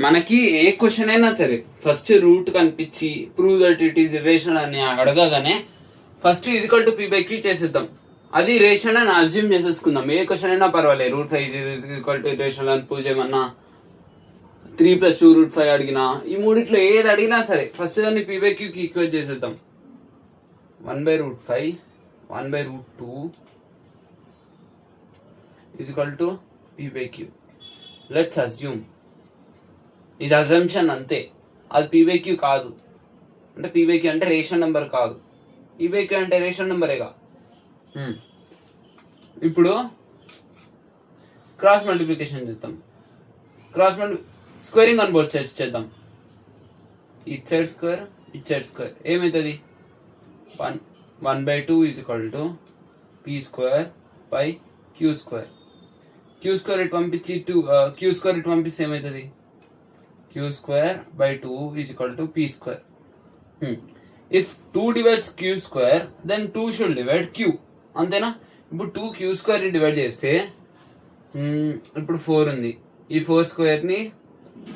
మనకి ఏ క్వశ్చన్ అయినా సరే ఫస్ట్ రూట్ కనిపించి prove that it is irrational అని అడగగానే first equal to P by Q చేసేద్దాం. అది రేషన్ అని అజ్యూమ్ చేసేసుకుందాం. ఏ క్వశ్చన్ అయినా పర్వాలేదు. రూట్ 5 ఈక్వల్ టు ఇర్రేషనల్ అని ప్రూవ్ చేయమన్నా 3+2 √5 అడిగినా ఈ మూడిట్లో ఏది అడిగినా సరే ఫస్ట్ దాన్ని పీ బై క్యూకి ఈక్వేట్ చేసేద్దాం. 1/√5 1/√2 is equal to p by q. Let's assume. ఇది అజంప్షన్ అంతే. అది p by q కాదు. అంటే p by q అంటే రేషన్ నెంబర్ కాదు. p by q అంటే రేషన్ నెంబరేగా. ఇప్పుడు క్రాస్ మల్టిప్లికేషన్ చేద్దాం. స్క్వేరింగ్ ఆన్ బోత్ సైడ్స్ చేద్దాం. It side square it side square ఏమవుతుంది? 1/2 is equal to p square by q square. q square ఇటు పంపించి q square ఇటు పంపిస్తే ఏమవుతుంది? q square by 2 is equal to p square. If 2 divides q square then 2 should divide q. అంతేనా? ఇప్పుడు 2 q square divide చేస్తే ఇప్పుడు 4 ఉంది. ఈ 4 స్క్వేర్ ని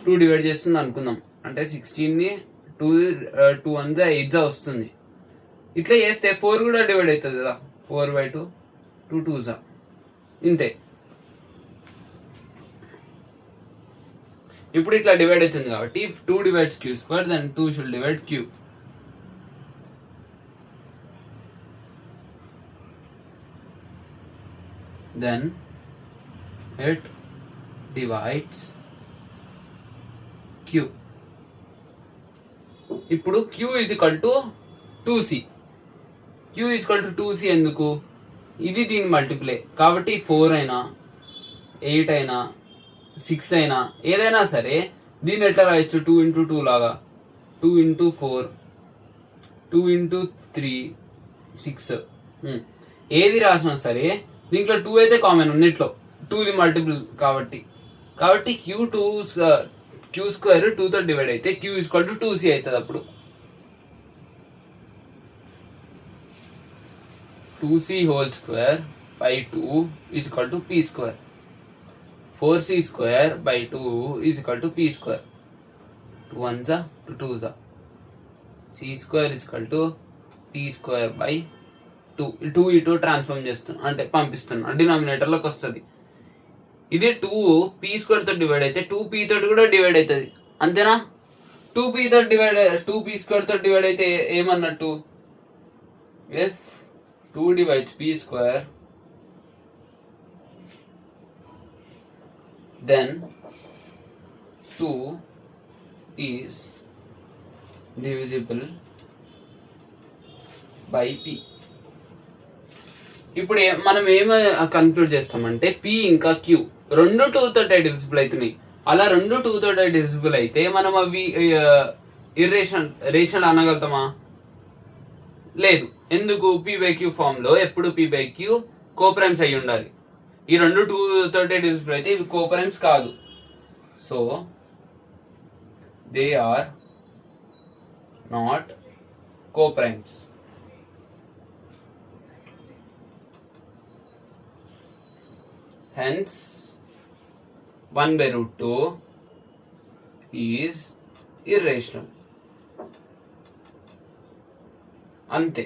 2 డివైడ్ చేస్తుంది అనుకుందాం. అంటే 16 ని 2 1 8 వస్తుంది. ఇట్లా చేస్తే 4 కూడా డివైడ్ అవుతుంది కదా. 4/2 2 2 ఇంతే. ఇప్పుడు ఇట్లా డివైడ్ అవుతుంది కాబట్టి if 2 divides q square then 2 should divide q. Then it divides q. ఇప్పుడు q is equal to 2c. q is equal to 2c ఎందుకు? ఇది దీని మల్టిప్లై కాబట్టి 4 అయినా 8 అయినా 6 అయినా ఏదైనా సరే దీన్ని ఎట్లా రాయొచ్చు? 2 into 2 లాగా 2 into 4 2 into 3 6. ఏది రాసినా సరే దీంట్లో 2 అయితే కామన్ ఉన్నట్లో 2 ది మల్టిపుల్ కాబట్టి q స్క్వేర్ 2 తో డివైడ్ అయితే q is equal to 2c అవుతుంది. అప్పుడు 2c whole square by 2 is equal to p square. 4c square by 2 is equal to p square. 2 1s 2 2s. c square is equal to p square by 2. 2 ఇటు transform చేస్తున్నా అంటే పంపిస్తున్నా denominator లోకి వస్తుంది. ఇది 2 p square తో divide అయితే 2p తోటి కూడా డివైడ్ అవుతుంది. అంతేనా? 2p తో డివైడ్ 2p స్క్వేర్ తో డివైడ్ అయితే ఏమన్నట్టు? if 2 divides p square then 2 is divisible by p. ఇప్పుడు మనం ఏమి కన్క్లూడ్ చేస్తామంటే p ఇంకా q రెండు 2 తోటే డివిజిబుల్ అవుతున్నాయి. అలా రెండు 2 తోటే డివిజిబుల్ అయితే మనం అవి రేషనల్ అనగలుగుతామా? లేదు. ఎందుకు? p by q ఫామ్ లో ఎప్పుడు p by q కోప్రైమ్స్ అయి ఉండాలి. ఈ రెండు 2 తోటే డివిజిబుల్ అయితే ఇవి కోప్రైమ్స్ కాదు. So they are not coprimes. hence 1/√2 is irrational. అంతే.